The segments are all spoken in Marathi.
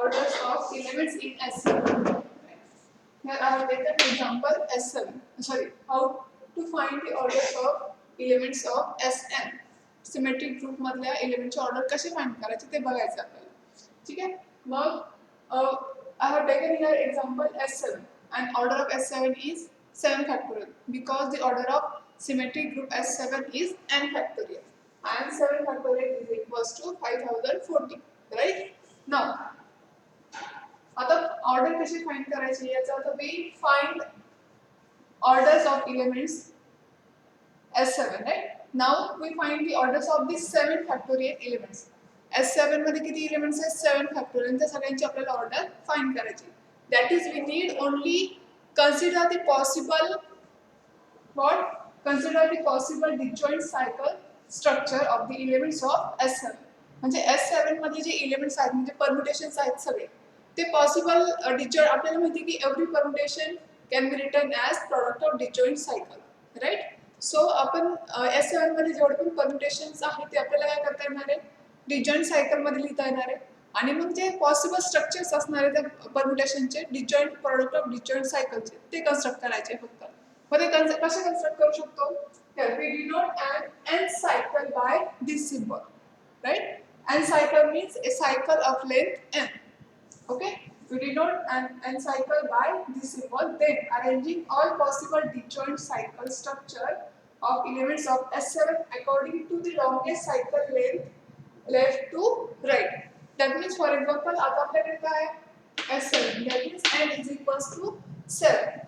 orders of elements in S7. Here I have taken example S7. Sorry, how to find the orders of elements of Sn. Symmetric group मधल्या एलिमेंटचे ऑर्डर कसे फाइंड करायचे ते बघायचं आपल्याला. ठीक आहे. मग I have taken here example S7 and order of S7 is 7 factorial because the order of symmetric group S7 is n factorial and 7 factorial is equals to 5040, right? Now आता ऑर्डर कशी फाइंड करायची याचा आता we find orders of elements S7, right? Now we find the orders of the 7 factorial elements. S7 मध्ये किती एलिमेंट्स आहेत? 7 factorial. त्या सगळ्यांची आपल्याला ऑर्डर फाइंड करायची. That is we need only consider the possible what? Consider the possible disjoint cycle structure of the elements of S7. म्हणजे S7 मध्ये जे एलिमेंट्स आहेत म्हणजे परम्युटेशन्स आहेत सगळे ते पॉसिबल disjoint आपल्याला माहिती की every permutation can be written as product of disjoint cycle, right? So आपण S7 मध्ये जेवढे पण परम्युटेशन्स आहेत ते आपल्याला काय करता येणार आहे? disjoint सायकल मध्ये लिहिता येणार आहे आणि मग जे पॉसिबल स्ट्रक्चर्स असणार आहेत त्या परम्युटेशनचे disjoint प्रॉडक्ट ऑफ disjoint सायकलचे ते कन्स्ट्रक्ट करायचे फक्त. मग ते कसे कन्स्ट्रक्ट करू शकतो? Here we denote an n cycle by this symbol, right? N cycle means a cycle of length n. Okay, we denote an cycle by this symbol. Then arranging all possible disjoint cycle structure of elements of S7 according to the longest cycle length left to right. That means, for example, आता आपल्याकडे काय आहे? S7. That means n is equals to 7.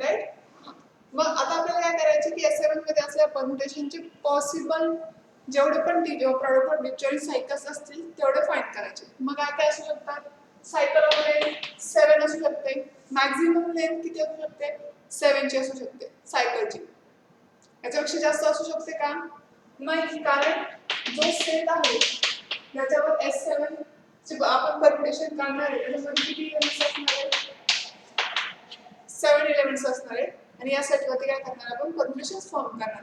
Right? मग आता आपल्याला काय करायचे की S7 मध्ये असलेल्या परम्युटेशनचे पॉसिबल जेवढे पण प्रॉडक्ट ऑफ डिस्जॉइंट सायकल्स असतील तेवढे फाइंड करायचे. मग काय काय असू शकतात? सायकल ऑफ लेंथ 7 असू शकते. मॅक्झिमम लेंथ किती असू शकते? 7 ची असू शकते सायकलची. याच्यापेक्षा जास्त असू शकते का? नाही, कारण जो सेट आहे याच्यावर S7 चे आपण परम्युटेशन काढणार आहे त्याच्यामध्ये किती एलिमेंट्स असणार आहेत? 7 एलिमेंट्स असणार आहेत आणि या सेटवरती काय करणार आपण? परम्युटेशन्स फॉर्म करणार,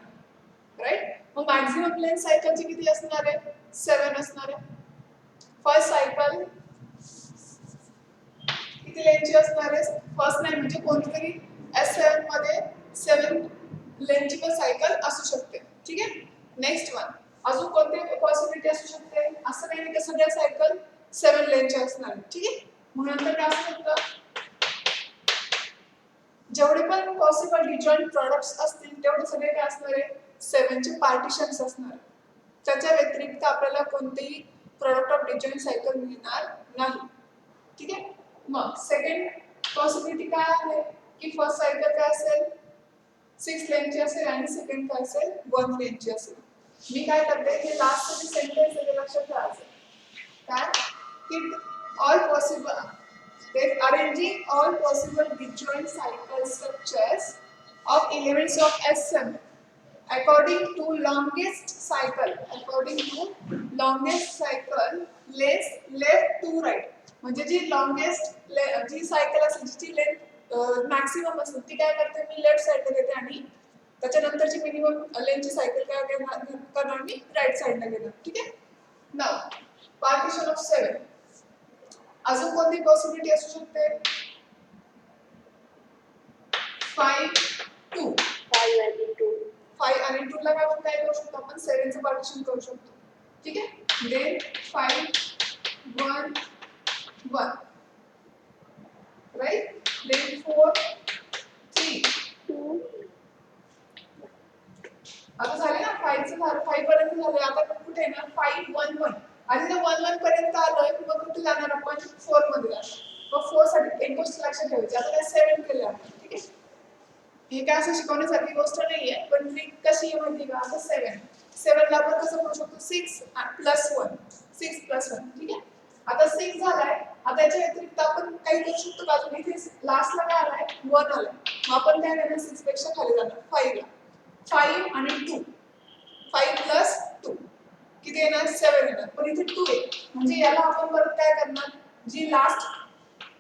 राइट? मग मॅक्झिमम लेंथ सायकलची किती असणार आहे? 7 असणार आहे. फर्स्ट सायकल किती लेंथची असणार आहे? फर्स्ट नाही म्हणजे कोणतरी S7 मध्ये 7 लेंथची पण सायकल असू शकते. ठीक आहे. नेक्स्ट वन, अजून कोणते पॉसिबिलिटी असू शकते? असं नाही की सगळ्या सायकल 7 लेंथच्या असणार. ठीक आहे. मग नंतर काय असू शकतं? जेवढे पण पॉसिबल डिजॉइंट प्रॉडक्ट्स असतील तेवढे सगळे काय असणार आहे? 7 चे पार्टिशन्स असणार. त्याच्या व्यतिरिक्त आपल्याला कोणतेही प्रॉडक्ट ऑफ डिजॉइंट सायकल मिळणार नाही. ठीक आहे. मग सेकंड पॉसिबिलिटी काय आहे की फर्स्ट सायकल काय असेल? 6 लेंथची असेल आणि सेकंड काय असेल? 1 लेंथची असेल. मी काय करते हे लास्ट जे सेंटेन्स आहे ते लक्षात ठेवायचं. काय की all possible then arranging all possible disjoint cycle structures of elements of S7 according to longest cycle left to right. म्हणजे जी लॉंगेस्ट जी सायकल असेल जिची लेंथ मॅक्सिमम असेल ती काय करते मी लेफ्ट साइडला घेते आणि त्याच्यानंतरची मिनिमम लेंथची सायकल काय करणार मी राईट साइडला घेणार. ठीक आहे. Now partition of 7. अजून कोणती पॉसिबिलिटी असू शकते? 5 2 5 आणि 2 ला आपण काय करू शकतो? आपण 7 चं पार्टिशन करू शकतो. ठीक आहे. Then 5 1 1, right? देन 4 3 2. आता झाले ना 5 चं झालं, 5 पर्यंत झालं. आता कुठे आहे ना 5 1 1 आणि जर 1 1 पर्यंत आलोय मग कुठे जाणार आपण? 4 मध्ये जाणार. मग 4 साठी एक गोष्ट लक्षात ठेवायची. आता काय 7 केलं आपण. ठीक आहे. हे काय असं शिकवण्यासारखी गोष्ट नाहीये पण ट्रिक कशी आहे माहिती का? आता 7 ला आपण कसं करू शकतो? 6 प्लस 1 6 प्लस 1. ठीक आहे. आता 6 झालाय. आता याच्या व्यतिरिक्त आपण काही करू शकतो का? अजून इथे लास्टला काय आलाय? 1 आलाय. मग आपण काय करणार? 6 पेक्षा खाली जाणार 5 ला. 5 आणि 2 5 प्लस 2 किती येणार? 7 येणार. पण इथे 2 आहे म्हणजे याला आपण परत काय करणार? जी लास्ट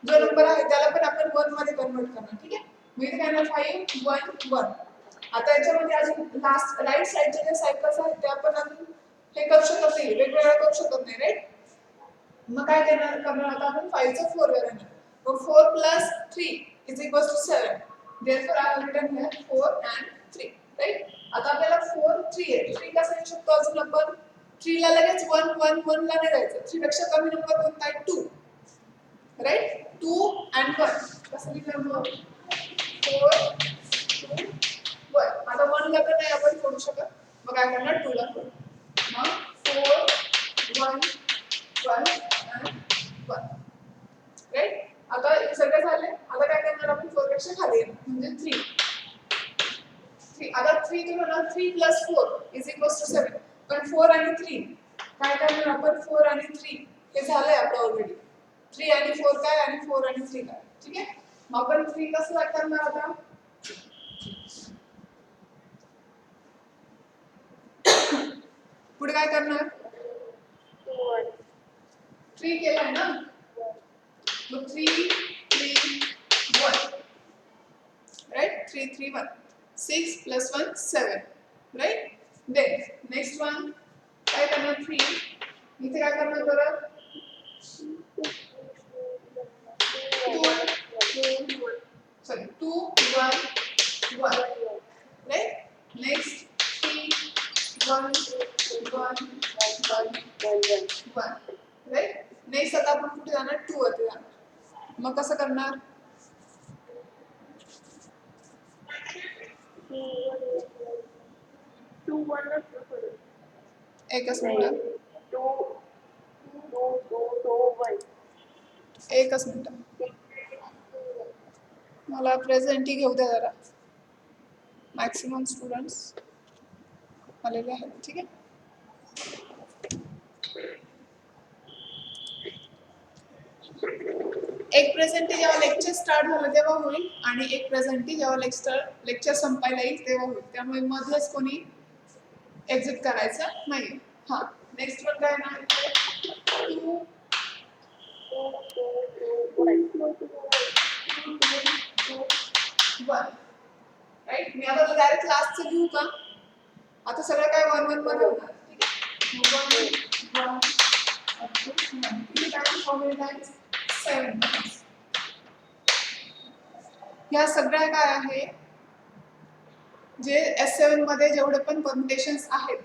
जो नंबर आहे त्याला पण आपण 1 मध्ये कन्वर्ट करणार. ठीक आहे. मग इथे काय येणार? 5 1 1. आता याच्यामध्ये अजून लास्ट राईट साइडचे जे सायकल्स आहेत ते आपण अजून हे करू शकत नाही, वेगवेगळ्या करू शकत नाही, राईट? मग काय करणार आता आपण 5 चा 4 करणार. मग 4 plus 3 is equals to 7. Therefore I have written here 4 and 3. Right? आता आपल्याला 4 3 आहे. 3 कसा येऊ शकतो अजून आपण 3 ला लगेच 1 1 1 ला नाही जायचं. 3 पेक्षा कमी नंबर कोणता आहे 2. राइट 2 and 1 कसं लिहिणार मग 4 2 1. आता 1 ला तर नाही आपण सोडू शकत. मग काय करणार 2 ला सोडू. मग 4 1 1 and 1. राइट आता हे सगळे झाले. आता काय करणार आपण 4 पेक्षा खाली येणार म्हणजे 3 3. आता 3 तुम्ही म्हणाल 3 plus 4 is equals to 7. पण 4 आणि 3 काय करणार आपण 4 आणि 3 हे झालंय आपलं ऑलरेडी. 3 आणि 4 काय आणि 4 आणि 3 काय. ठीक आहे. मग आपण 3 कसं करणार आता पुढे काय करणार 3 केलाय ना. मग 3 3 1 right 3 3 1 6 plus 1 7 right. Then next one काय करणार 3 इथे काय करणार बरं 2 1 1 right. Next 3 1 1 1 1 right. नेक्स्ट आता आपण कुठे जाणार 2 वरती जाणार. मग कसं करणार 2 1 एकच मिनिट 2 2 2 1 एकच मिनिट मला प्रेझेंटी घेऊ द्या जरा. मॅक्सिमम स्टुडंट्स आलेले आहेत. ठीक आहे. एक प्रेझेंटी जेव्हा लेक्चर स्टार्ट झालं तेव्हा होईल आणि एक प्रेझेंटी जेव्हा लेक्चर संपायला येईल तेव्हा होईल. त्यामुळे मधलंच कोणी एक्झिट करायचं नाही. हां नेक्स्ट वन काय ना 2 1 राईट. मी आता डायरेक्ट क्लासचं घेऊ का. आता सगळं काय 1 1 मध्ये होणार. ठीक आहे. 1 1 किती times how many times 7 times. ह्या सगळ्या काय आहे जे S7 मध्ये जेवढे पण परम्युटेशन्स आहेत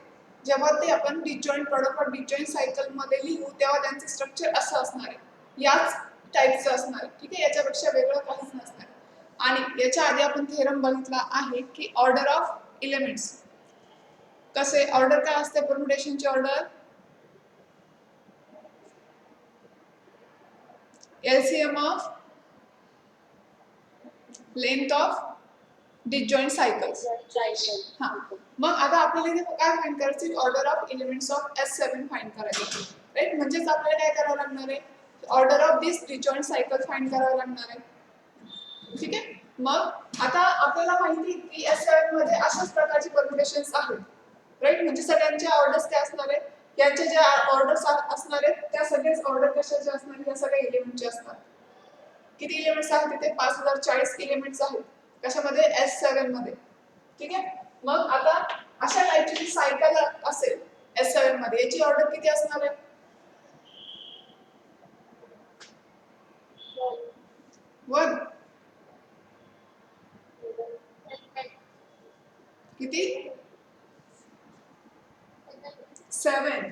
जेव्हा ते आपण डिजॉइंट प्रॉडक्ट और डिजॉइंट सायकल मध्ये लिहू तेव्हा त्यांचे स्ट्रक्चर असं असणार आहे. याच टाइपचं असणार. ठीक आहे. याच्यापेक्षा वेगळं काहीच नसणार. आणि याच्या आधी आपण थेरम बघितला आहे की ऑर्डर ऑफ एलिमेंट्स कसे ऑर्डर काय असते परम्युटेशनची order LCM of length of disjoint cycles. हां मग आता आपल्याला इथे काय फाइंड करायचं order of elements of S7 find करायचं राइट. म्हणजेच आपल्याला काय करावं लागणार आहे order of this disjoint cycle find करावं लागणार आहे. ठीक आहे. मग आता आपल्याला माहिती की S7 मध्ये अशाच प्रकारचे परम्युटेशन्स आहेत राइट. म्हणजे सगळ्यांचे ऑर्डर्स काय असणार आहेत यांचे जे ऑर्डर्स असणार आहेत त्या सगळेच ऑर्डर कशाचे असणार आहेत या सगळ्या एलिमेंटचे असणार. किती एलिमेंट्स आहेत तिथे 5040 एलिमेंट्स आहेत कशामध्ये S7 मध्ये. ठीक आहे. मग आता अशा टाइपची जी सायकल असेल S7 मध्ये याची ऑर्डर किती असणार आहे 1 किती 7.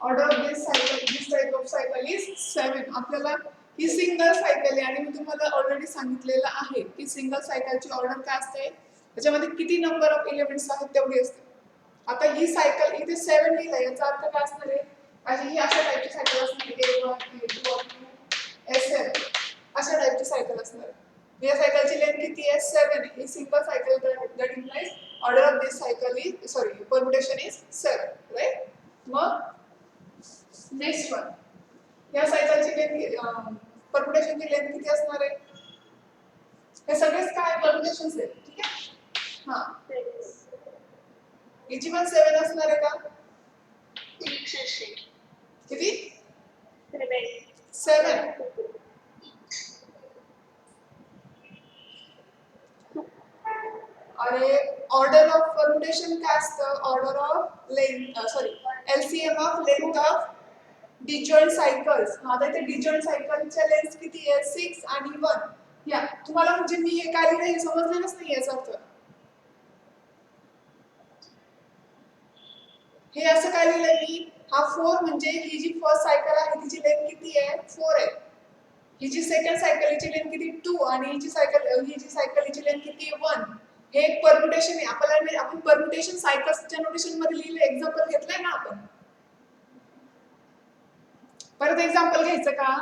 Order of this cycle this type of cycle is 7. आपल्याला ही सिंगल सायकल आहे आणि मी तुम्हाला ऑलरेडी सांगितलेलं आहे की सिंगल सायकलची ऑर्डर काय असते त्याच्यामध्ये किती नंबर ऑफ एलिमेंट्स आहेत तेवढी असते. आता ही सायकल इथे 7 लिहिलंय याचा अर्थ काय असणार आहे आणि ही अशा टाइपची सायकल असणार आहे A1 A2 S7 अशा टाइपची सायकल असणार आहे. या सायकलची लेंथ किती आहे 7. ही single cycle that implies order of this cycle is sorry permutation is 7 right. मग नेक्स्ट वन या सायकलची लेंथ परम्युटेशनची लेंथ किती असणार आहे हे सगळेच काय परम्युटेशन्स आहेत. ठीक आहे. हां याची पण 7 असणार आहे का किती 7. आणि ऑर्डर ऑफ परम्युटेशन काय असतं order of length sorry LCM of length of disjoint cycles. आता इथे डिजॉइंट सायकलच्या लेन्थ किती आहे 6 आणि 1. या तुम्हाला म्हणजे मी हे काय लिहिलं हे समजलेलंच नाही याचा अर्थ. हे असं काय लिहिलंय मी हा 4 म्हणजे ही जी फर्स्ट सायकल आहे तिची लेंथ किती आहे 4 आहे. ही जी सेकंड सायकल हिची लेंथ किती 2 आणि ही जी सायकल हिची लेंथ किती 1. हे एक परम्युटेशन आहे. आपल्याला आपण परम्युटेशन सायकल्सच्या नोटेशन मध्ये लिहिले एक्झाम्पल घेतलंय ना आपण. परत एक्झाम्पल घ्यायचं का?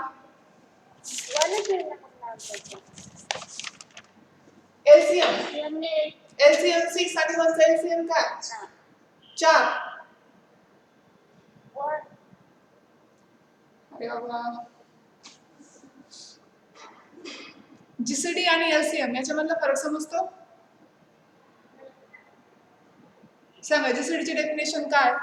एलसीएम. एलसीएम 6 आणि 1 चा एलसीएम काय 4. अरे बाबा जीसीडी आणि एलसीएम याच्यामधला फरक समजतो? सांगा जीसीडी ची डेफिनेशन काय?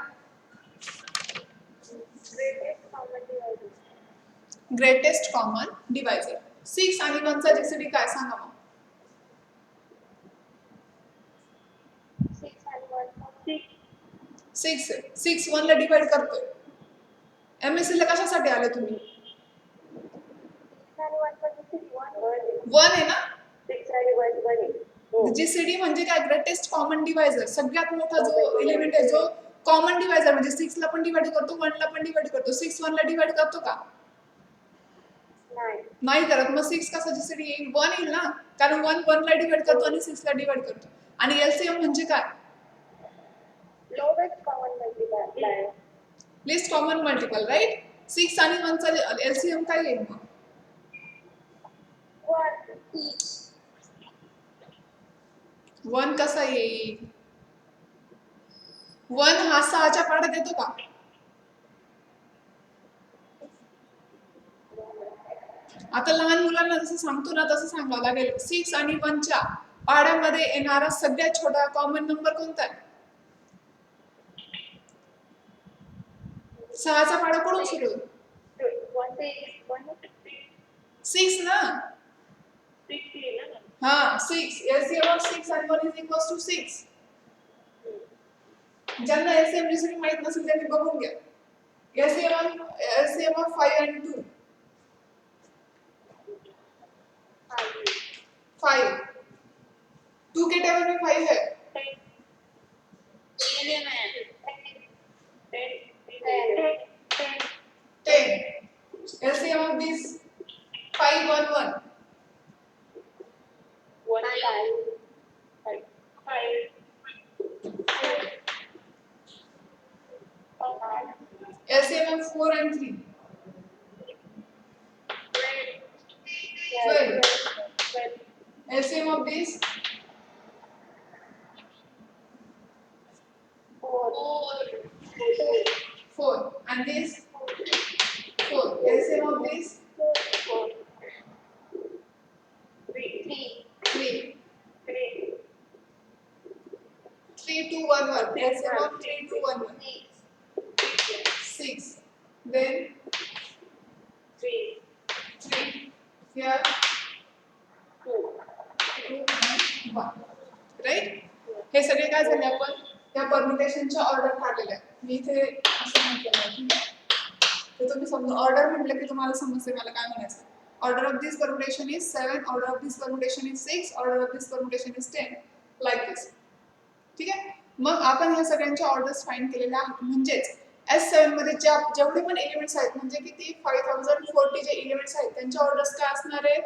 Greatest common divisor. 6 आणि 1 चा जीसीडी काय सांगा मग? 6 1 ला डिवाइड करतोय. एमएससी ला कशासाठी आले तुम्ही? 1 आहे ना? जीसीडी म्हणजे काय ग्रेटेस्ट कॉमन डिवायझर. सगळ्यात मोठा जो एलिमेंट आहे जो कॉमन डिवायझर म्हणजे 6 ला पण डिवाइड करतो 1 ला पण डिवाइड करतो. 6 1 ला डिवाइड करतो का? नाही करत. मग 6 कसा जीसीडी येईल 1 येईल ना कारण 1 1 ला डिवाइड करतो आणि 6 ला डिवाइड करतो. आणि एलसीएम म्हणजे काय? List common multiple right. 6 आणि 1 चा एलसीएम काय येईल मग? 1 कसा येईल? 1 हा 6 च्या पाड्यात येतो का? आता लहान मुलांना जसं सांगतो ना तसं सांगावं लागेल. 6 आणि 1 च्या पाड्यामध्ये येणारा सगळ्यात छोटा कॉमन नंबर कोणता आहे? 6 चा पाडा कोण सुरू? 6 ना. हाँ 6. LCM of 6 and 1 is equals to 6. ज्यांना LCM जीसीडी माहित नसेल त्यांनी बघून घ्या. LCM of 5 and 2. 5. 2 K table में 5 है. 10. LCM of this 5 1 1. 5. LCM of 4 and 3. 12. LCM of this 4 and this 4. LCM of this 3. 3 2 1 1. LCM of 3 2 1 1. 6. Then 3. Here 2 and 1. Right. हे सगळे काय झाले आपण त्या परम्युटेशनच्या ऑर्डर काढलेल्या आहेत. मी इथे असं म्हटलं नाही तर तुम्ही समजा ऑर्डर म्हटलं की तुम्हाला समजते मला काय म्हणायचं. Order of this permutation is 7, order of this permutation is 6, order of this permutation is 10 like this. ठीक आहे. मग आपण ह्या सगळ्यांच्या ऑर्डर्स फाइंड केलेल्या आहेत. म्हणजेच S7 मध्ये जेवढे पण एलिमेंट्स आहेत म्हणजे किती 5040 जे एलिमेंट्स आहेत त्यांच्या ऑर्डर्स काय असणार आहेत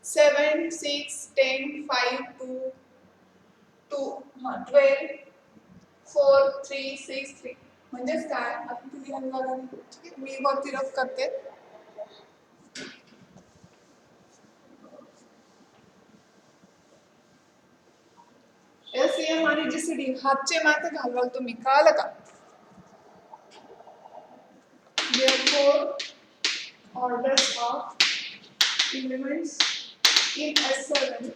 7 6 10 5 2 12 4 3 6 3. म्हणजेच काय आपण ती लिहायला लागेल. ठीक आहे. मी वरती रफ करते. LCM आणि जीसीडी हातचे मार्क घालवाल तुम्ही कळलं का? Therefore, orders of elements in S7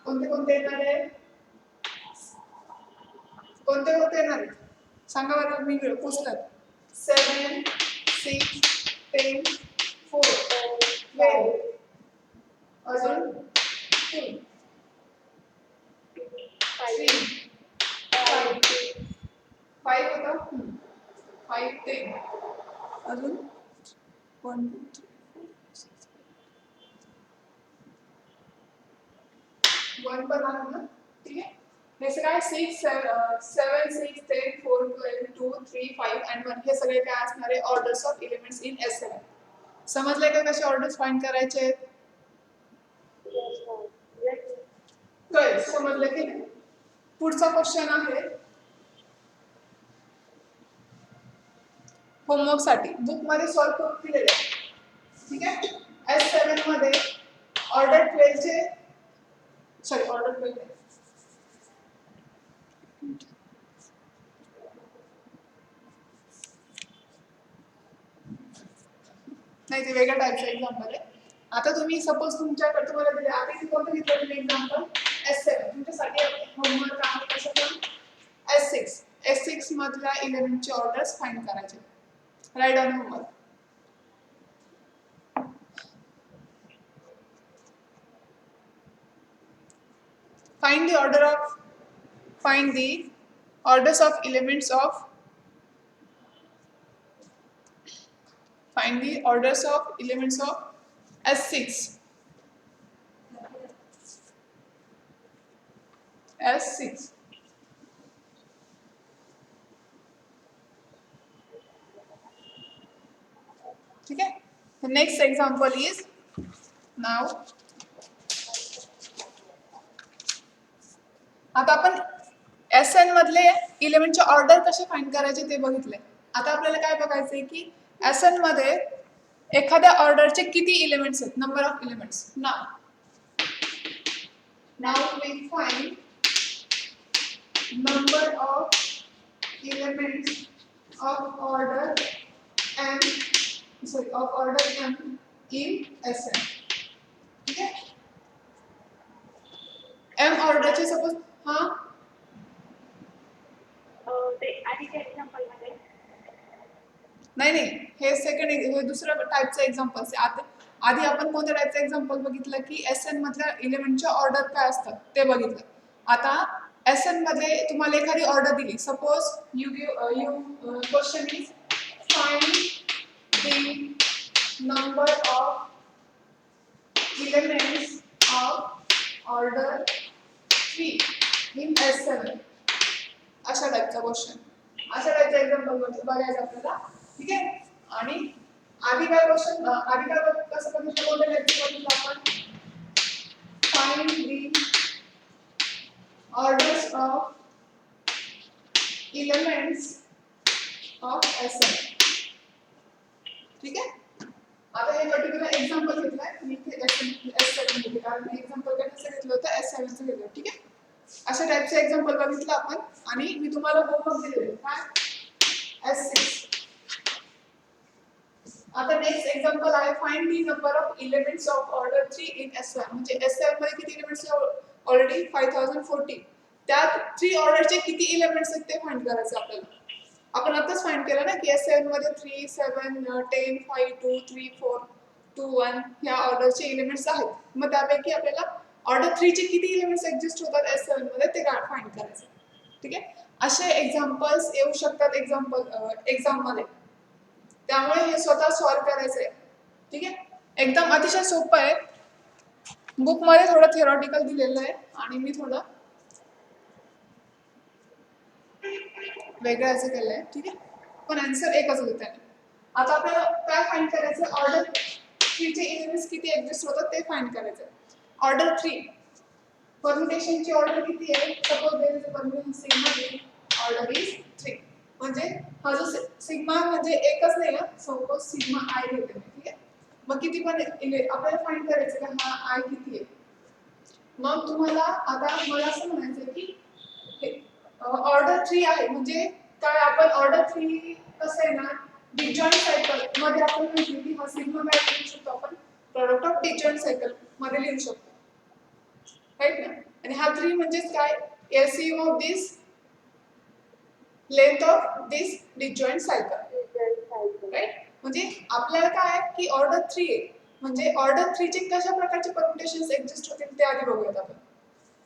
कोणते येणार आहे? कोणते येणार आहे? सांगा बरं मी पुस्तक 7 6 10 4 12 अजून 2 3 5 होता 5 10 अजून 1 2 3 1 पण आहे ना, ठीक आहे. नेक्स्ट काय 6 7 6 10 4 12 2 3 5 and 1 हे सगळे काय असणार आहे orders of elements in S7. समजलंय का कसे ऑर्डर्स फाइंड करायचे आहेत? कळेल, समजलं की नाही? पुढचा क्वेश्चन आहे होमवर्क साठी बुक मध्ये सॉल्व करून दिलेले आहे, ठीक आहे. S7 मध्ये ऑर्डर 12 चे ऑर्डर 12 नाही, ते वेगळ्या टाईपचं एक्झाम्पल आहे. आता तुम्ही सपोज तुमच्याकडे तुम्हाला दिले, आता इथे कोणतं घेतलं तुम्ही एक्झाम्पल S7 तुमच्यासाठी होमवर्क आहे कसं पण S6 मधल्या इलेमेंटचे ऑर्डर्स फाइंड करायचे. Right on homework. Find the orders of elements of S6. ठीक है. The next example is now. आता आपण Sn मधले इलेमेंटचे ऑर्डर कसे फाइंड करायचे ते बघितले. आता आपल्याला काय बघायचंय की Sn मध्ये एखाद्या ऑर्डरचे किती इलेमेंट्स आहेत, number of elements. Now we find number of elements of order m in Sn. ठीक है. m ऑर्डरचे सपोज ते आधीच्या एक्झाम्पल मध्ये नाही, हे सेकंड हे दुसऱ्या टाईपचं एक्झाम्पल आहे. आधी आपण कोणत्या टाईपचं एक्झाम्पल बघितलं की Sn मधल्या इलेमेंटच्या ऑर्डर काय असतात ते बघितलं. आता Sn मध्ये तुम्हाला एखादी ऑर्डर दिली, suppose question is find the number of elements of order 3 in S7. अशा टाईपचा क्वेश्चन, अशा टाईपचा एक्झाम्पल बघायचं आपल्याला, ठीक आहे. आणि आधी काय क्वेश्चन कसं बघितलं, कोणत्या टाईपचं बघितलं आपण, find the orders of elements of S7. ठीक आहे. आता हे पर्टिक्युलर एक्झाम्पल घेतलंय मी इथे S7 घेतले कारण मी एक्झाम्पल कशाचं घेतलं होतं S7 चं घेतलं. ठीक आहे. अशा टाईपचं एक्झाम्पल बघितलं आपण आणि मी तुम्हाला होमवर्क दिलेले काय S6. आता नेक्स्ट एक्झाम्पल आहे find the number of elements of order 3 in S7. म्हणजे S7 मध्ये किती एलिमेंट्स ऑलरेडी 5040. त्यात 3 ऑर्डरचे किती एलिमेंट्स आहेत ते फाइंड करायचं आपल्याला. आपण आताच फाइंड केलं ना की S7 मध्ये 3 7 10 5 2 3 4 2 1 ह्या ऑर्डरचे एलिमेंट्स आहेत. मग त्यापैकी आपल्याला ऑर्डर 3 चे किती एलिमेंट्स एक्झिस्ट होतात S7 मध्ये ते फाइंड करायचं. ठीक आहे. असे एक्झाम्पल्स येऊ शकतात एक्झाम मध्ये, त्यामुळे हे स्वतः सॉल्व करायचं आहे. ठीक आहे. एकदम अतिशय सोपं आहे. बुक मध्ये थोडं थिअरॉटिकल दिलेलं आहे आणि मी थोडं वेगळं असं केलंय. ठीक आहे. पण आन्सर एकच होतं त्याने. आता आपल्याला काय फाइंड करायचं, ऑर्डर 3 चे एलिमेंट्स किती एक्झिस्ट होतात ते फाइंड करायचं. ऑर्डर 3 परम्युटेशनची ऑर्डर किती आहे, suppose there is a permutation sigma in order is 3. म्हणजे हा जो सिग्मा म्हणजे एकच नाही आहे, सपोज सिग्मा i घेते मी. ठीक आहे. मग किती पण आपल्याला फाइंड करायचं की हा i किती आहे. मग तुम्हाला आता मला असं म्हणायचं की ऑर्डर 3 आहे म्हणजे काय, आपण ऑर्डर 3 कसं आहे ना डिजॉइंट सायकल मध्ये आपण म्हटलं की हा सिग्मा काय लिहू शकतो आपण, प्रोडक्ट ऑफ डिजॉइंट सायकल मध्ये लिहू शकतो. राईट ना. आणि हा 3 म्हणजे काय, LCM of this length of this disjoint cycle. Right. म्हणजे आपल्याला काय की ऑर्डर 3 आहे म्हणजे ऑर्डर 3 चे कशा प्रकारचे परम्युटेशन्स एक्झिस्ट होतील ते आधी बघूयात आपण.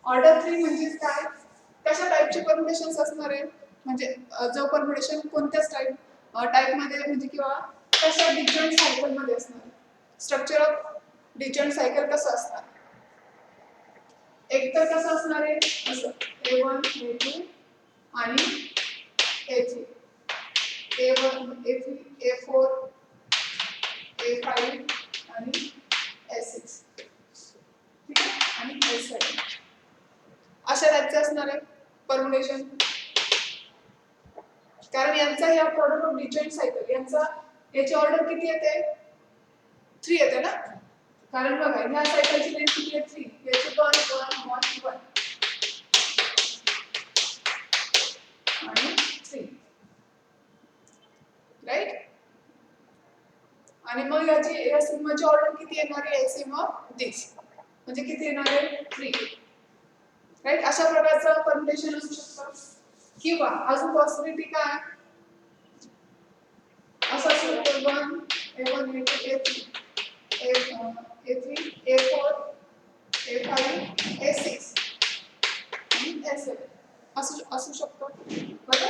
ऑर्डर 3 म्हणजे काय, कशा टाइपचे परम्युटेशन्स असणार आहे, म्हणजे जो परम्युटेशन कोणत्याच टाइप मध्ये म्हणजे किंवा कशा डिजॉइंट सायकल मध्ये असणार. स्ट्रक्चर ऑफ डिजॉइंट सायकल कसं असणार. एक तर कसं असणार आहे असं A1 A2 आणि A3 A1 A3 A4 A5 आणि A6 ठीक आहे आणि A7 अशा टाईपचे असणार आहे परम्युटेशन. कारण यांचा या प्रॉडक्ट ऑफ डिजॉइंट सायकल यांचा याची ऑर्डर किती येते 3 येते ना. कारण बघा ह्या सायकलची लेंथ किती आहे 3 याची 1 1 1 1 आणि 3 राईट. आणि मग याची या सिग्माची ऑर्डर किती येणार आहे एलसीएम ऑफ दिस म्हणजे किती येणार आहे 3 राईट. अशा प्रकारचं परम्युटेशन असू शकतं. किंवा अजून पॉसिबिलिटी काय असं असू शकतं 1 A1 A2 A3 A3 A4 A5 A6 आणि A7 असू शकतं बरोबर.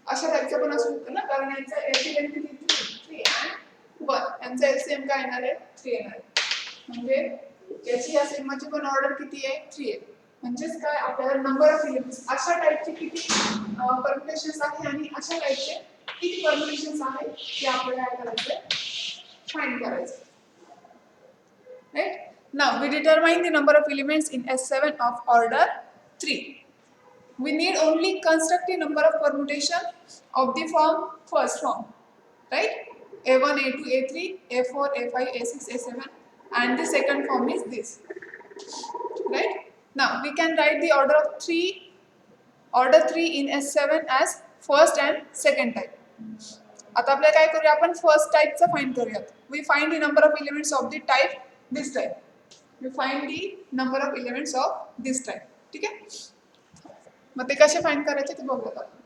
अशा टाईपचं पण असू शकतं ना कारण यांचा याची लेंथ किती 3 आणि 1 यांचा एलसीएम काय येणार आहे 3 येणार आहे. म्हणजे याची या सिग्माची पण ऑर्डर किती आहे 3 आहे. म्हणजेच काय आपल्याला नंबर ऑफ एलिमेंट्स अशा टाईपचे किती परम्युटेशन्स आहे आणि अशा टाईपचे किती परम्युटेशन्स आहे ते आपल्याला काय करायचं फाइंड करायचं. Right? Now we determine the number of elements in S7 of order 3. We need only construct the number of permutation of the first form, right? A1, A2, A3, A4, A5, A6, A7, and the second form is this, right? Now we can write the order 3 in S7 as first and second type. आता आपल्याला काय करूया आपण फर्स्ट टाइपचं फाइंड करूयात. We find the number of elements of the type this type. We find the number of elements of this type. ठीक आहे. मग ते कसे फाइंड करायचे ते बघूयात आपण.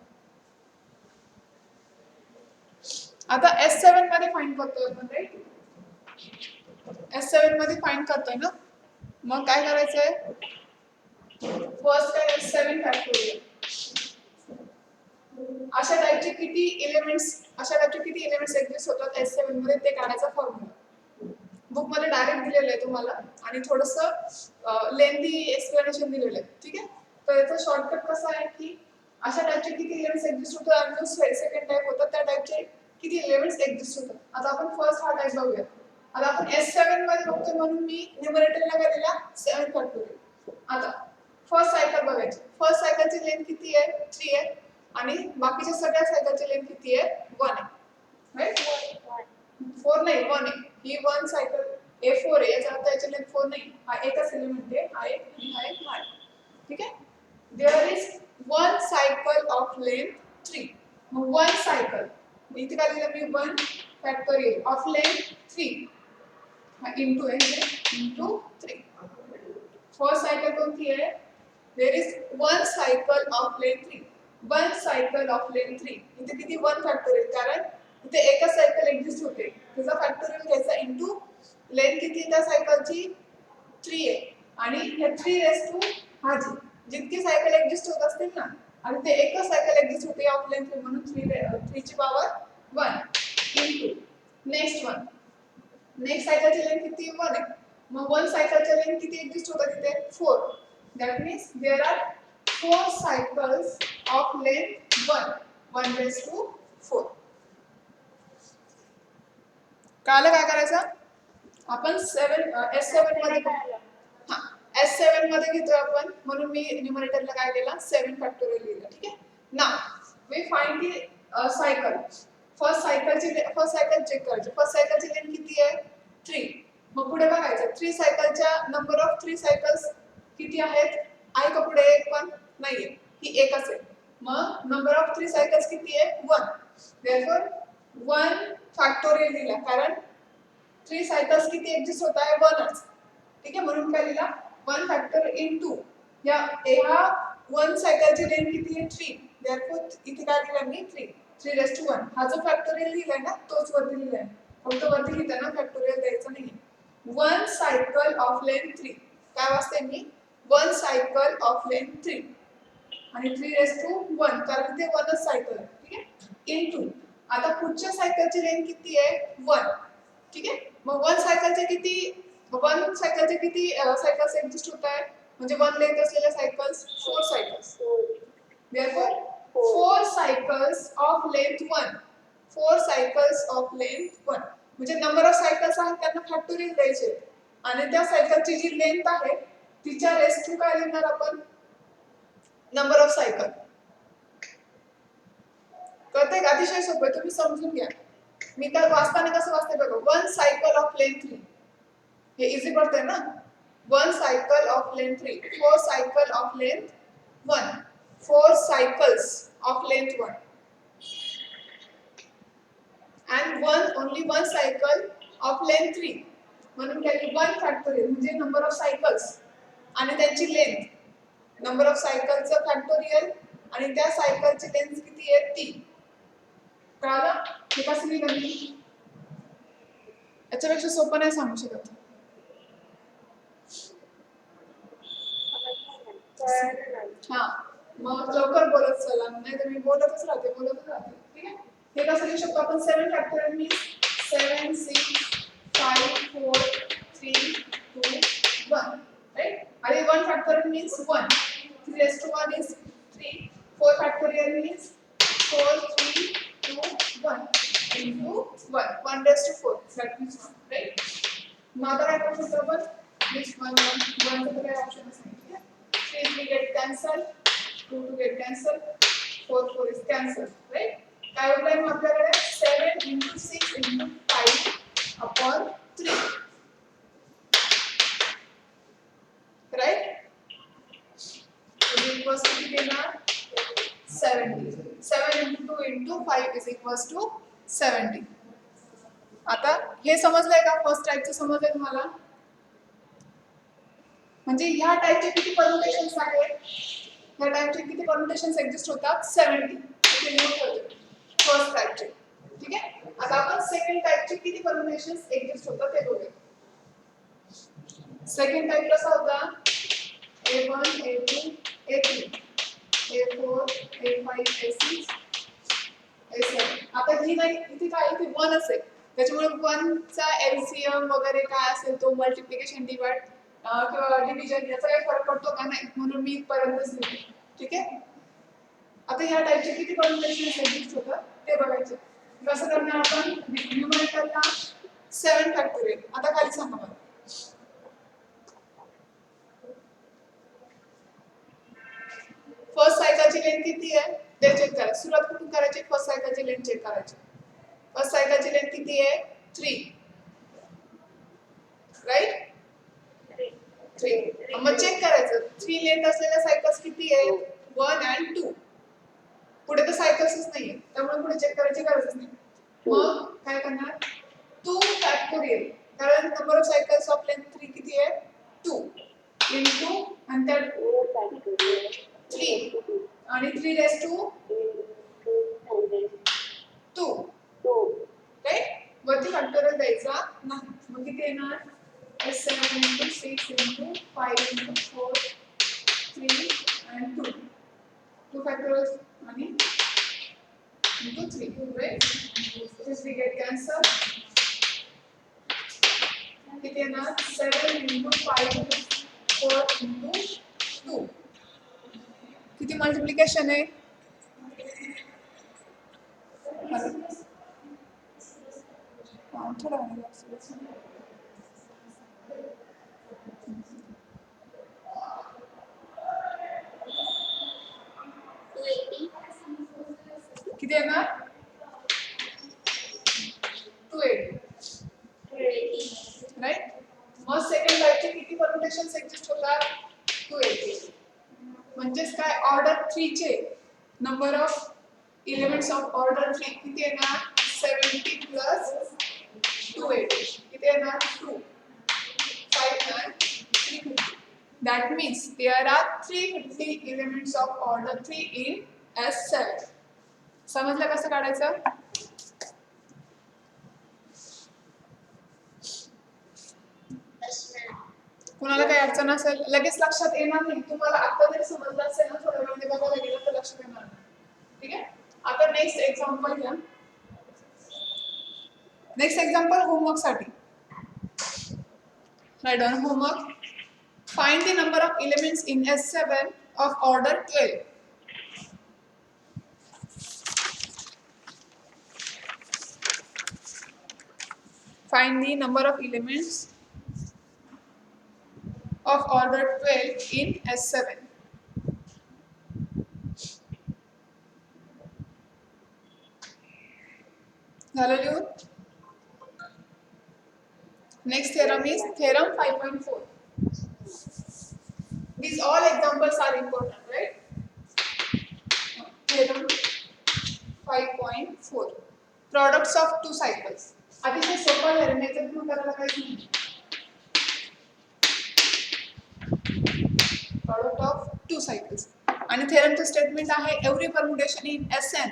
आता S7 मध्ये फाइंड करतोय आपण राईट. S7 मध्ये फाइंड करतोय ना. मग काय करायचंय फर्स्ट काय S7 फॅक्टोरियल अशा टाइपचे किती एलिमेंट्स एक्झिस्ट होतात S7 मध्ये ते काढायचा फॉर्म्युला बुक मध्ये डायरेक्ट दिलेलं आहे तुम्हाला आणि थोडंसं लेंथी एक्सप्लेनेशन दिलेलं आहे. ठीक आहे. तर याचा शॉर्टकट कसा आहे की अशा टाइपचे किती एलिमेंट्स एक्झिस्ट होतात आणि जो सेकंड टाइप होतात त्या टाइपचे किती एलिमेंट्स एक्झिस्ट होतात. आता आपण फर्स्ट हा टाइप बघूया. आता आपण S7 मध्ये बघतोय म्हणून मी न्यूमरेटरला काय दिला 7 फॅक्टोरियल. आता फर्स्ट सायकल बघायची. फर्स्ट सायकलची लेंथ किती आहे 3 आहे आणि बाकीच्या सगळ्या सायकलची लेंथ किती आहे 1 आहे. राईट. 4 नाही 1 आहे. ही 1 सायकल A4 आहे याचा अर्थ याची लेंथ 4 नाही. हा एकच एलिमेंट आहे हा एक आणि हा एक आहे. ठीक आहे. There is 1 cycle of length 3. मग 1 सायकल इथे काय दिलं मी 1 फॅक्टोरियल ऑफ लेंथ 3 हा इंटू आहे इंटू 3. फर्स्ट सायकल कोणती आहे there is 1 cycle of length 3. 1 cycle of length 3 इथे किती 1 फॅक्टोरियल कारण इथे एकच सायकल एक्झिस्ट होते त्याचा फॅक्टोरियल घ्यायचा इंटू लेंथ किती त्या सायकलची 3 आहे आणि हे 3 रेस टू हा जितकी सायकल एक्झिस्ट होत असतील ना आणि ते एकच सायकल एक्झिस्ट होते ऑफ लेंथ 3 म्हणून 3 ची पॉवर 1 इंटू नेक्स्ट सायकलची लेंथ किती 1 आहे. मग 1 सायकलची लेंथ किती एक्झिस्ट होतात तिथे 4. That means there are 4 cycles of length 1 raised to 4. कळलं काय करायचं आपण S7 मध्ये हां S7 मध्ये घेतोय आपण म्हणून मी न्यूमरेटरला काय केलं 7 फॅक्टोरियल लिहिलं. ठीक आहे. Now we find the cycle. First cycle check करायची. फर्स्ट सायकलची लेंथ किती आहे 3. मग पुढे बघायचं 3 सायकलच्या नंबर ऑफ 3 सायकल्स किती आहेत आहे का पुढे एक पण नाहीये ही एकच आहे. मग नंबर ऑफ 3 सायकल्स किती आहे 1. देयरफॉर 1 फॅक्टोरियल दिला कारण 3 सायकल्स किती एक्झिस्ट होत आहे 1च. ठीक आहे. म्हणून काय लिहिला 1 फॅक्टर इनटू या 1 सायकलची लेंथ किती आहे 3. देयरफॉर इथे काय लिहिलं मी 3 रेस टू 1. हा जो फॅक्टोरियल लिहिलाय ना तोच वरती लिहिलाय. फक्त वरती लिहिताना फॅक्टोरियल द्यायचं नाही. 1 सायकल ऑफ लेंथ 3 काय वाचते मी 1 सायकल ऑफ लेंथ 3 आणि 3 रेस टू 1 कारण ते 1च सायकल आहे. ठीक आहे. इनटू आता पुढच्या सायकलची लेंथ किती आहे 1. ठीक आहे, मग 1 सायकलचे किती सायकल्स एक्झिस्ट होत आहे, म्हणजे 1 लेंथ असलेल्या cycles 4 cycles. Therefore, 4 cycles of length 1. 4 cycles of length 1. म्हणजे नंबर ऑफ सायकल्स आहेत त्यांना फॅक्टोरियल द्यायचे आणि त्या सायकलची जी लेंथ आहे तिच्या रेस टू काय लिहिणार आपण, नंबर ऑफ सायकल. कळतंय का? अतिशय सोपं आहे, तुम्ही समजून घ्या. मी काय वाचताना कसं वाचते बघा, 1 सायकल ऑफ लेंथ 3. हे इझी पडतंय ना. 1 cycle of length 3. 4 cycle of length 1. 4 cycles of length 1 and only one cycle of length 3. म्हणून काय की 1 फॅक्टोरियल म्हणजे नंबर ऑफ सायकल्स आणि त्यांची लेंथ, नंबर ऑफ सायकलचं फॅक्टोरियल आणि त्या सायकलची लेंथ किती आहे 3. कळलं? हे कसं लिहिलं मी? याच्यापेक्षा सोपं नाही सांगू शकत. हा, मग लवकर बोलत चला, नाही तर मी बोलतच राहते. ठीक आहे, हे कसं लिहू शकतो आपण, 7 फॅक्टोरियल मीन्स 7 6 5 4 3 2 1. राईट, आणि 1 factorial means 1. 3 raised to 1 is 3. 4 factorial means 4 3 2 1 into 1. 1 raised to 4 that means 1. Right, मग आता काय करू शकतो आपण, which 1 चा तर काही ऑप्शनच नाही. 3 get cancelled, 2 get cancelled, 4 is cancelled, right? काय होत आहे मग आपल्याकडे 7 into 6 into 5 upon 3, right? is equals to किती येणार 70. 7 into 2 into 5 is equals to 70. आता हे समजलंय का? फर्स्ट टाइपचं समजलंय तुम्हाला? म्हणजे ह्या टाइपचे किती परम्युटेशन्स आहेत, ह्या टाइपचे किती परम्युटेशन्स एक्झिस्ट होतात 70. इथे लिहून ठेवतो फर्स्ट टाइपचे. ठीक आहे, आता आपण सेकंड टाइपचे किती परम्युटेशन्स एक्झिस्ट होतात ते बघूया. सेकंड टाइप कसा होता, A1 A2 A3 A4 A5 A6 A7. आता ही नाही, इथे काय इथे 1 असेल, त्याच्यामुळे 1 चा एलसीएम वगैरे काय असेल तो मल्टिप्लिकेशन डिवाइड किंवा डिव्हिजन याचा काही फरक पडतो का नाही, म्हणून मी पर्यंतच लिहिते. ठीक आहे, आता ह्या टाइपचे किती परम्युटेशन्स एक्झिस्ट होतात ते बघायचे. कसं करणार आपण, न्यूमरेटरला 7 फॅक्टोरियल. आता खाली सांगा मला, फर्स्ट सायकलची लेंथ किती आहे ते चेक करा. सुरुवात कुठून करायची, फर्स्ट सायकलची लेंथ चेक करायची. फर्स्ट सायकलची लेंथ किती आहे 3, राईट? 3. मग चेक करायचं 3 लेंथ असलेल्या सायकल्स किती आहेत 1 and 2. पुढे तर सायकल्सच नाहीये, त्यामुळे पुढे चेक करायची गरजच नाही. मग काय करणार 2 फॅक्टोरियल, कारण number of cycles of length 3 किती आहे 2 into आणि त्यात 3 आणि 3 raised to 2, राईट? वरती फॅक्टोरियल द्यायचा नाही. मग किती येणार 7 into 6 into 5 into 4 3 and 2. 2 factorials आणि into 3, right? This we get cancelled. किती येणार 7 into 5 into 4 into 2. किती मल्टिप्लिकेशन आहे, थोडा किती येणार 280, राईट? मग सेकंड टाइपचे किती परम्युटेशन्स एक्झिस्ट होतात 280. म्हणजेच काय, ऑर्डर 3 चे number of elements of order 3 किती येणार 70 प्लस 280 किती येणार 2 5 and 350. That means there are 350 elements of order 3 in S7. समजलं कसं काढायचं? कुणाला काही अडचण असेल लगेच लक्षात येणार नाही, तुम्हाला आता जरी समजलं असेल ना थोड्या वेळाने बघायला गेलं तर लक्षात येणार नाही. ठीक आहे, आता नेक्स्ट एक्झाम्पल घ्या. नेक्स्ट एक्झाम्पल होमवर्क साठी. Right on homework. Find the number of elements in S7 of order 12. Find the number of elements of order 12 in S7. झालं लिहून? Next theorem is theorem 5.4. These all examples are important, right? Theorem 5.4. Products of two cycles. अतिशय सोपं आहे, मेथड पण करायला काहीच नाही. Product of two cycles. आणि theoremचं स्टेटमेंट आहे every permutation in Sn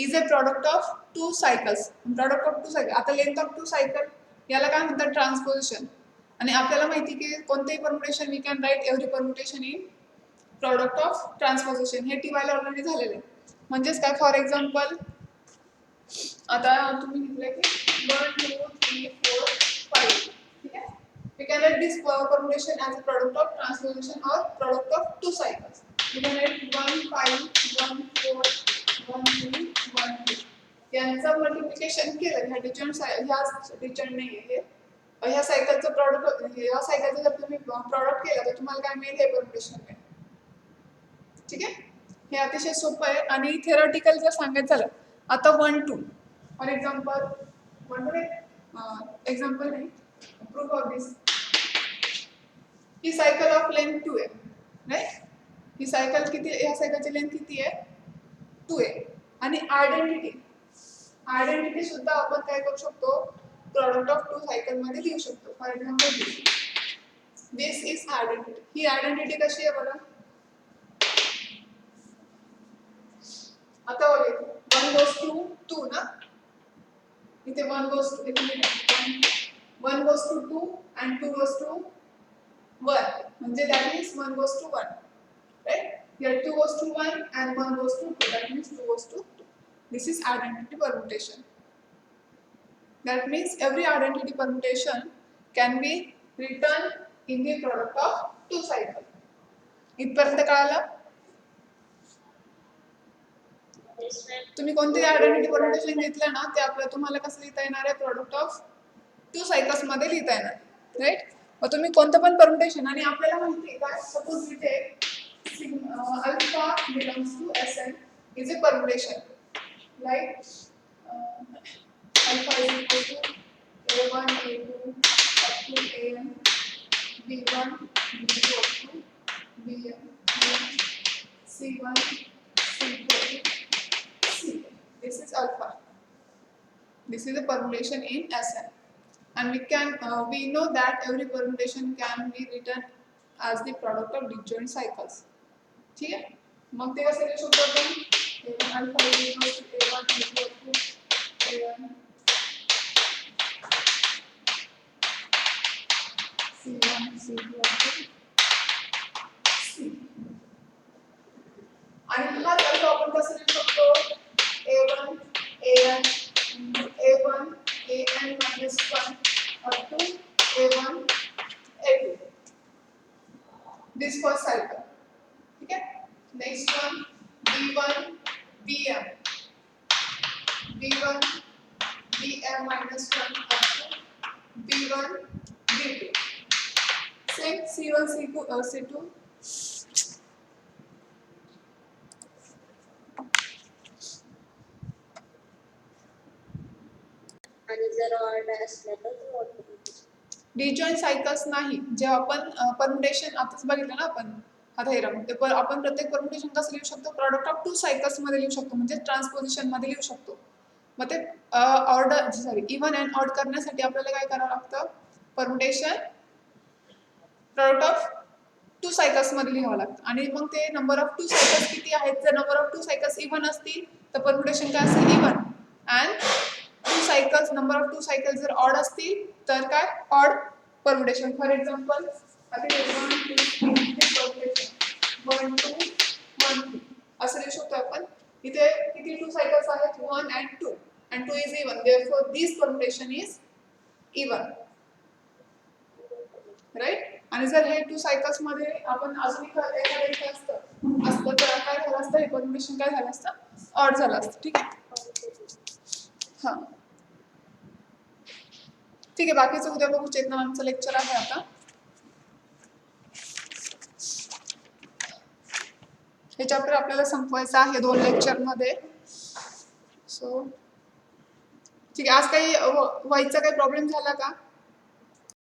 is a product of two cycles. Product of two cycles. आता लेंथ ऑफ टू सायकल याला काय म्हणतात? ट्रान्सपोजिशन. आणि आपल्याला माहिती की कोणतेही permutation we can write every permutation in product of transposition. हे टीवायला ऑलरेडी झालेलं आहे. म्हणजेच काय, फॉर एक्झाम्पल आता तुम्ही घेतलं की 1 2 3 4 5. ठीक आहे, we can write this permutation as a product of transposition or product of two cycles. We can write 1 5 1 4 1 3 1 2. यांचं मल्टिप्लिकेशन केलं ह्या डिजॉइंट नाही आहे, ह्या सायकलचं प्रॉडक्ट, ह्या सायकलचं जर तुम्ही प्रॉडक्ट केलं तर तुम्हाला काय मिळेल? हे परम्युटेशन मिळेल. ठीक आहे, हे अतिशय सोपं आहे. आणि थेरॉटिकल जर सांगायचं झालं, आता 1 2 फॉर एक्झाम्पल 1 2 एक्झाम्पल नाही, proof of this. He cycle of length 2 आहे, राईट? ही सायकल किती, ह्या सायकलची लेंथ किती आहे? 2 आहे. आणि आयडेंटिटी सुद्धा आपण काय करू शकतो? प्रॉडक्ट ऑफ टू सायकल मध्ये लिहू शकतो. For example this is identity. He identity कशी आहे बघा. आता बघा 1 goes to 2 ना, इथे 1 goes to 1 goes to 2 and 2 goes to 1, म्हणजे that means 1 goes to 1, right? Here 2 goes to 1 and 1 goes to 2, that means 2 goes to 2. This is identity permutation. That means every identity permutation can be written in the product of two cycles. इथपर्यंत कळालं? तुम्ही कोणते आयडेंटिटी परम्युटेशन घेतलं ना, ते आपलं तुम्हाला कसं लिहिता येणार आहे? प्रोडक्ट ऑफ टू सायकल्स मध्ये लिहिता येणार, राईट? मग तुम्ही कोणतं पण परम्युटेशन, आणि आपल्याला माहिती आहे काय, suppose we take alpha belongs to Sn is a permutation like alpha is equal to a1 a2 up to an b1 b2 up to bn c1 c2 c. This is alpha. This is a permutation in Sn, and we know that every permutation can be written as the product of disjoint cycles. ठीक है, मग ते कसं लिहू शकतो आपण? a1 alpha is equal to a1 a2 up to a1 c1 c2 up to c. आणि हा अल्फा आपण कसं लिहू शकतो? a1 an a1 an minus 1 up to a1 a2. This first cycle. ठीक है, next one b1 bm minus 1 up to b1 b2. Same c1 c2 c2. आणि जर ऑर्ड असलं तर डिजॉइंट सायकल्स नाही. जेव्हा आपण परम्युटेशन आताच बघितलं ना आपण हा थेरम, ते आपण प्रत्येक परम्युटेशन कसं लिहू शकतो? प्रॉडक्ट ऑफ टू सायकल्स मध्ये लिहू शकतो, म्हणजे ट्रान्सपोजिशन मध्ये लिहू शकतो. मग ते इव्हन अँड ऑड करण्यासाठी आपल्याला काय करावं लागतं? Permutation product of two cycles मध्ये लिहावं लागतं. आणि मग ते नंबर ऑफ टू सायकल्स किती आहेत? जर number of two cycles even असतील तर परम्युटेशन काय असेल? Even. And two cycles, number of two cycles जर ऑड असतील तर काय? Odd permutation. फॉर एक्झाम्पल आता 1 2 1 3 असं लिहू शकतो आपण. इथे किती टू सायकल्स आहेत? 1 and 2. and 2 is even. Therefore, this permutation is even. Right. आणि जर हे 2 सायकल्स मध्ये आपण अजून एखादं इथे असतं तर काय झालं असतं, हे परम्युटेशन काय झालं असतं, ऑड झालं असतं. ठीक आहे. हां ठीक आहे. बाकीचं उद्या बघू. चेतना मॅमचं लेक्चर आहे आता. हे चॅप्टर आपल्याला संपवायचं आहे 2 लेक्चरमध्ये. सो ठीक आहे. आज काही व्हायचा काही प्रॉब्लेम झाला का?